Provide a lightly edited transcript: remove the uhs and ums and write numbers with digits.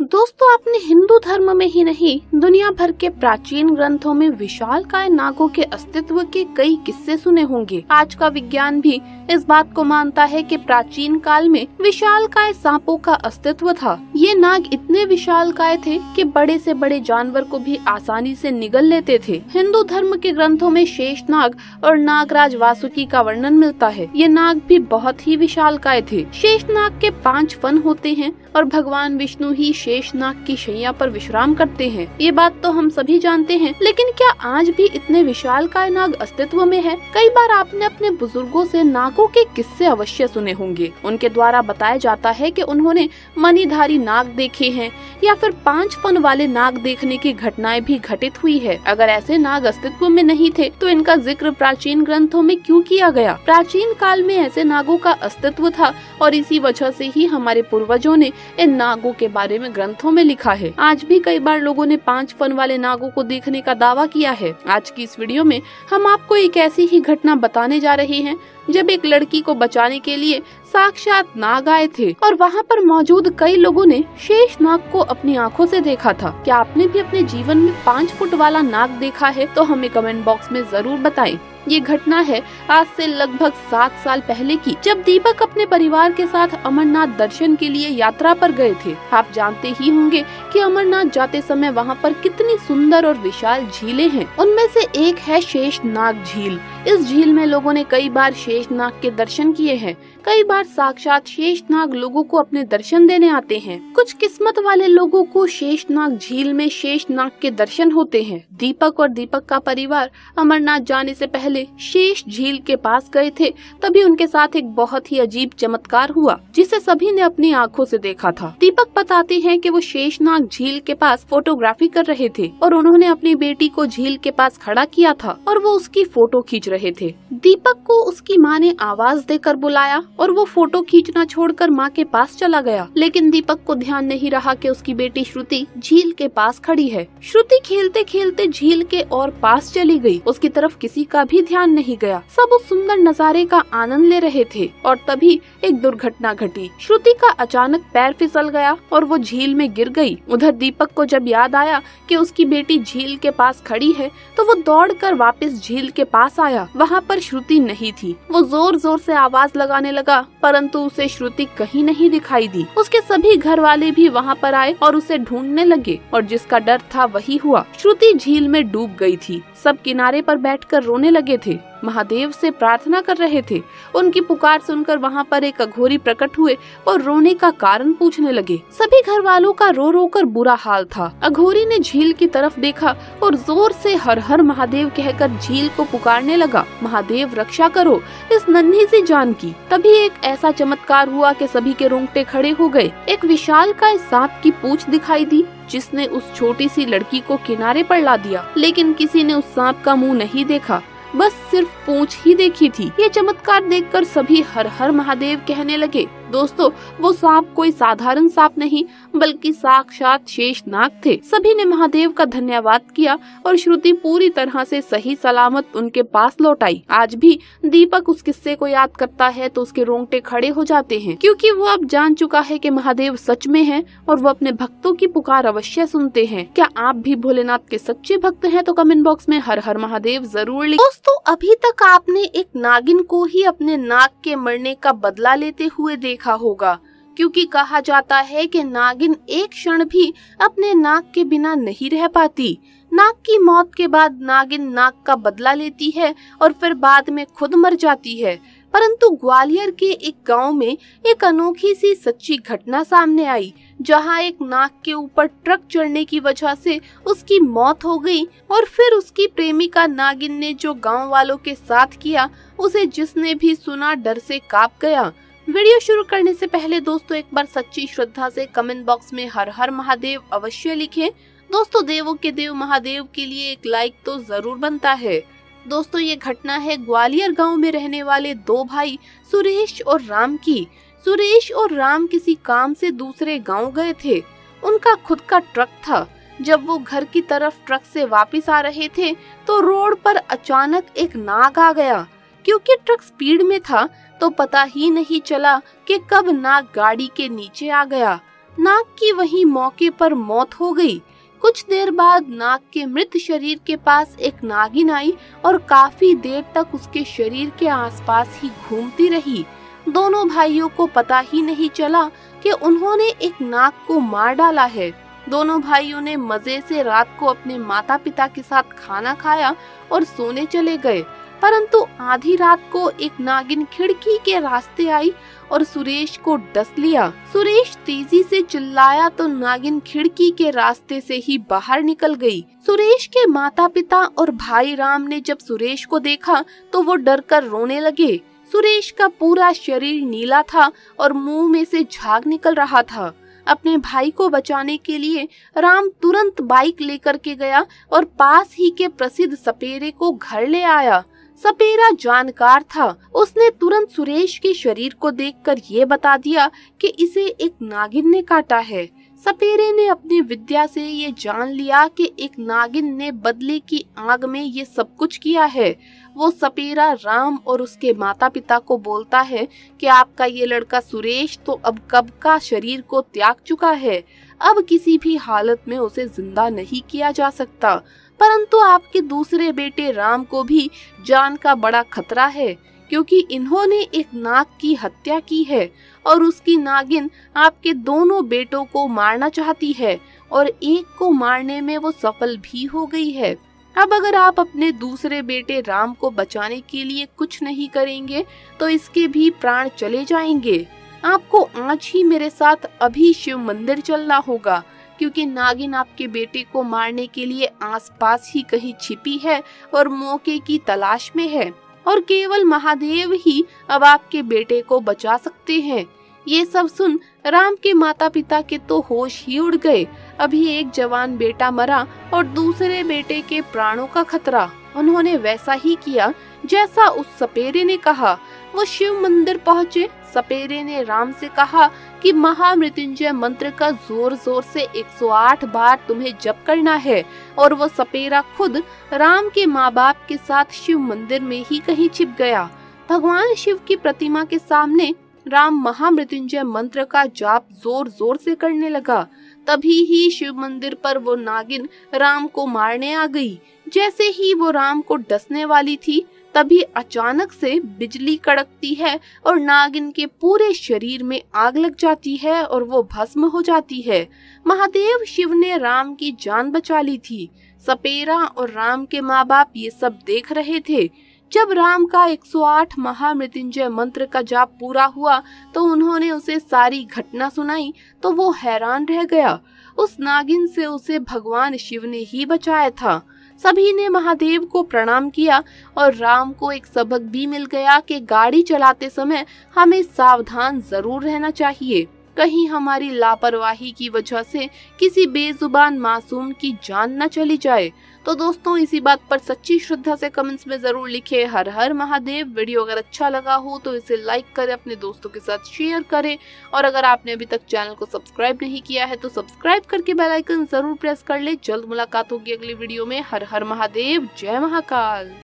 दोस्तों, आपने हिंदू धर्म में ही नहीं दुनिया भर के प्राचीन ग्रंथों में विशालकाय नागों के अस्तित्व के कई किस्से सुने होंगे। आज का विज्ञान भी इस बात को मानता है कि प्राचीन काल में विशालकाय सांपों का अस्तित्व था। ये नाग इतने विशालकाय थे कि बड़े से बड़े जानवर को भी आसानी से निगल लेते थे। हिंदू धर्म के ग्रंथों में शेषनाग और नागराज वासुकी का वर्णन मिलता है। ये नाग भी बहुत ही विशालकाय थे। शेषनाग के 5 फन होते हैं और भगवान विष्णु ही शेषनाग की शैया पर विश्राम करते हैं। ये बात तो हम सभी जानते हैं, लेकिन क्या आज भी इतने विशालकाय नाग अस्तित्व में है? कई बार आपने अपने बुजुर्गों से नागों के किस्से अवश्य सुने होंगे। उनके द्वारा बताया जाता है कि उन्होंने मणिधारी नाग देखे हैं या फिर 5 फन वाले नाग देखने की घटनाएं भी घटित हुई है। अगर ऐसे नाग अस्तित्व में नहीं थे तो इनका जिक्र प्राचीन ग्रंथों में क्यों किया गया? प्राचीन काल में ऐसे नागों का अस्तित्व था और इसी वजह से ही हमारे पूर्वजों ने इन नागों के बारे में ग्रंथों में लिखा है। आज भी कई बार लोगों ने 5 फन वाले नागों को देखने का दावा किया है। आज की इस वीडियो में हम आपको एक ऐसी ही घटना बताने जा रहे हैं जब एक लड़की को बचाने के लिए साक्षात नाग आए थे और वहाँ पर मौजूद कई लोगों ने शेष नाग को अपनी आंखों से देखा था। क्या आपने भी अपने जीवन में 5 फुट वाला नाग देखा है? तो हमें कमेंट बॉक्स में जरूर बताएं। ये घटना है आज से लगभग 7 साल पहले की, जब दीपक अपने परिवार के साथ अमरनाथ दर्शन के लिए यात्रा पर गए थे। आप जानते ही होंगे कि अमरनाथ जाते समय वहाँ पर कितनी सुंदर और विशाल झीलें हैं। उनमें से एक है शेषनाग झील। इस झील में लोगों ने कई बार शेषनाग के दर्शन किए हैं। कई बार साक्षात शेषनाग लोगों को अपने दर्शन देने आते हैं। कुछ किस्मत वाले लोगों को शेषनाग झील में शेषनाग के दर्शन होते हैं। दीपक और दीपक का परिवार अमरनाथ जाने से पहले शेष झील के पास गए थे। तभी उनके साथ एक बहुत ही अजीब चमत्कार हुआ, जिसे सभी ने अपनी आंखों से देखा था। दीपक बताते हैं कि वो शेषनाग झील के पास फोटोग्राफी कर रहे थे और उन्होंने अपनी बेटी को झील के पास खड़ा किया था और वो उसकी फोटो खींच रहे थे। दीपक को उसकी माँ ने आवाज देकर बुलाया और वो फोटो खींचना छोड़कर माँ के पास चला गया। लेकिन दीपक को ध्यान नहीं रहा कि उसकी बेटी श्रुति झील के पास खड़ी है। श्रुति खेलते खेलते झील के और पास चली गई। उसकी तरफ किसी का भी ध्यान नहीं गया। सब उस सुंदर नजारे का आनंद ले रहे थे और तभी एक दुर्घटना घटी। श्रुति का अचानक पैर फिसल गया और वो झील में गिर गई। उधर दीपक को जब याद आया कि उसकी बेटी झील के पास खड़ी है तो वो दौड़कर वापस झील के पास आया। वहाँ पर श्रुति नहीं थी। वो जोर जोर से आवाज लगाने लगा, परंतु उसे श्रुति कहीं नहीं दिखाई दी। उसके सभी घर वाले भी वहाँ पर आए और उसे ढूंढने लगे और जिसका डर था वही हुआ। श्रुति झील में डूब गई थी। सब किनारे पर बैठकर रोने लगे थे, महादेव से प्रार्थना कर रहे थे। उनकी पुकार सुनकर वहाँ पर एक अघोरी प्रकट हुए और रोने का कारण पूछने लगे। सभी घर वालों का रो रो कर बुरा हाल था। अघोरी ने झील की तरफ देखा और जोर से हर हर महादेव कहकर झील को पुकारने लगा, महादेव रक्षा करो इस नन्ही सी जान की। तभी एक ऐसा चमत्कार हुआ कि सभी के रोंगटे खड़े हो गए। एक विशालकाय सांप की पूंछ दिखाई दी जिसने उस छोटी सी लड़की को किनारे पर ला दिया। लेकिन किसी ने उस सांप का मुंह नहीं देखा, बस सिर्फ पूंछ ही देखी थी। ये चमत्कार देखकर सभी हर हर महादेव कहने लगे। दोस्तों, वो सांप कोई साधारण सांप नहीं बल्कि साक्षात शेषनाग थे। सभी ने महादेव का धन्यवाद किया और श्रुति पूरी तरह से सही सलामत उनके पास लौट आई। आज भी दीपक उस किस्से को याद करता है तो उसके रोंगटे खड़े हो जाते हैं, क्योंकि वो अब जान चुका है कि महादेव सच में हैं और वो अपने भक्तों की पुकार अवश्य सुनते हैं। क्या आप भी भोलेनाथ के सच्चे भक्त हैं? तो कमेंट बॉक्स में हर हर महादेव जरूर लिखें। दोस्तों, अभी तक आपने एक नागिन को ही अपने नाग के मरने का बदला लेते हुए देखा होगा, क्योंकि कहा जाता है कि नागिन एक क्षण भी अपने नाग के बिना नहीं रह पाती। नाग की मौत के बाद नागिन नाग का बदला लेती है और फिर बाद में खुद मर जाती है। परंतु ग्वालियर के एक गांव में एक अनोखी सी सच्ची घटना सामने आई, जहां एक नाग के ऊपर ट्रक चढ़ने की वजह से उसकी मौत हो गई और फिर उसकी प्रेमिका नागिन ने जो गांव वालों के साथ किया, उसे जिसने भी सुना डर से कांप गया। वीडियो शुरू करने से पहले दोस्तों एक बार सच्ची श्रद्धा से कमेंट बॉक्स में हर हर महादेव अवश्य लिखें। दोस्तों, देवों के देव महादेव के लिए एक लाइक तो जरूर बनता है। दोस्तों, ये घटना है ग्वालियर गांव में रहने वाले 2 भाई सुरेश और राम की। सुरेश और राम किसी काम से दूसरे गांव गए थे। उनका खुद का ट्रक था। जब वो घर की तरफ ट्रक से वापस आ रहे थे तो रोड पर अचानक एक नाग आ गया। क्योंकि ट्रक स्पीड में था तो पता ही नहीं चला कि कब नाग गाड़ी के नीचे आ गया। नाग की वहीं मौके पर मौत हो गई। कुछ देर बाद नाग के मृत शरीर के पास एक नागिन आई और काफी देर तक उसके शरीर के आसपास ही घूमती रही। दोनों भाइयों को पता ही नहीं चला कि उन्होंने एक नाग को मार डाला है। दोनों भाइयों ने मजे से रात को अपने माता पिता के साथ खाना खाया और सोने चले गए, परंतु आधी रात को एक नागिन खिड़की के रास्ते आई और सुरेश को डस लिया। सुरेश तेजी से चिल्लाया तो नागिन खिड़की के रास्ते से ही बाहर निकल गई। सुरेश के माता पिता और भाई राम ने जब सुरेश को देखा तो वो डर कर रोने लगे। सुरेश का पूरा शरीर नीला था और मुंह में से झाग निकल रहा था। अपने भाई को बचाने के लिए राम तुरंत बाइक लेकर के गया और पास ही के प्रसिद्ध सपेरे को घर ले आया। सपेरा जानकार था। उसने तुरंत सुरेश के शरीर को देखकर ये बता दिया कि इसे एक नागिन ने काटा है। सपेरे ने अपनी विद्या से ये जान लिया कि एक नागिन ने बदले की आग में ये सब कुछ किया है। वो सपेरा राम और उसके माता पिता को बोलता है कि आपका ये लड़का सुरेश तो अब कब का शरीर को त्याग चुका है, अब किसी भी हालत में उसे जिंदा नहीं किया जा सकता, परंतु आपके दूसरे बेटे राम को भी जान का बड़ा खतरा है, क्योंकि इन्होंने एक नाग की हत्या की है और उसकी नागिन आपके दोनों बेटों को मारना चाहती है और एक को मारने में वो सफल भी हो गई है। अब अगर आप अपने दूसरे बेटे राम को बचाने के लिए कुछ नहीं करेंगे तो इसके भी प्राण चले जाएंगे। आपको आज ही मेरे साथ अभी शिव मंदिर चलना होगा, क्योंकि नागिन आपके बेटे को मारने के लिए आसपास ही कहीं छिपी है और मौके की तलाश में है और केवल महादेव ही अब आपके बेटे को बचा सकते हैं। ये सब सुन राम के माता पिता के तो होश ही उड़ गए। अभी एक जवान बेटा मरा और दूसरे बेटे के प्राणों का खतरा। उन्होंने वैसा ही किया जैसा उस सपेरे ने कहा। वो शिव मंदिर पहुँचे। सपेरे ने राम से कहा कि महामृत्युंजय मंत्र का जोर जोर से 108 बार तुम्हें जप करना है, और वो सपेरा खुद राम के माँ बाप के साथ शिव मंदिर में ही कहीं छिप गया। भगवान शिव की प्रतिमा के सामने राम महामृत्युंजय मंत्र का जाप जोर जोर से करने लगा। तभी ही शिव मंदिर पर वो नागिन राम को मारने आ गई। जैसे ही वो राम को डसने वाली थी तभी अचानक से बिजली कड़कती है और नागिन के पूरे शरीर में आग लग जाती है और वो भस्म हो जाती है। महादेव शिव ने राम की जान बचा ली थी। सपेरा और राम के माँ बाप ये सब देख रहे थे। जब राम का 108 महामृत्युंजय मंत्र का जाप पूरा हुआ तो उन्होंने उसे सारी घटना सुनाई तो वो हैरान रह गया। उस नागिन से उसे भगवान शिव ने ही बचाया था। सभी ने महादेव को प्रणाम किया और राम को एक सबक भी मिल गया कि गाड़ी चलाते समय हमें सावधान जरूर रहना चाहिए, कहीं हमारी लापरवाही की वजह से किसी बेजुबान मासूम की जान न चली जाए। तो दोस्तों, इसी बात पर सच्ची श्रद्धा से कमेंट्स में जरूर लिखें हर हर महादेव। वीडियो अगर अच्छा लगा हो तो इसे लाइक करें, अपने दोस्तों के साथ शेयर करें, और अगर आपने अभी तक चैनल को सब्सक्राइब नहीं किया है तो सब्सक्राइब करके बेल आइकन जरूर प्रेस कर ले। जल्द मुलाकात होगी अगली वीडियो में। हर हर महादेव, जय महाकाल।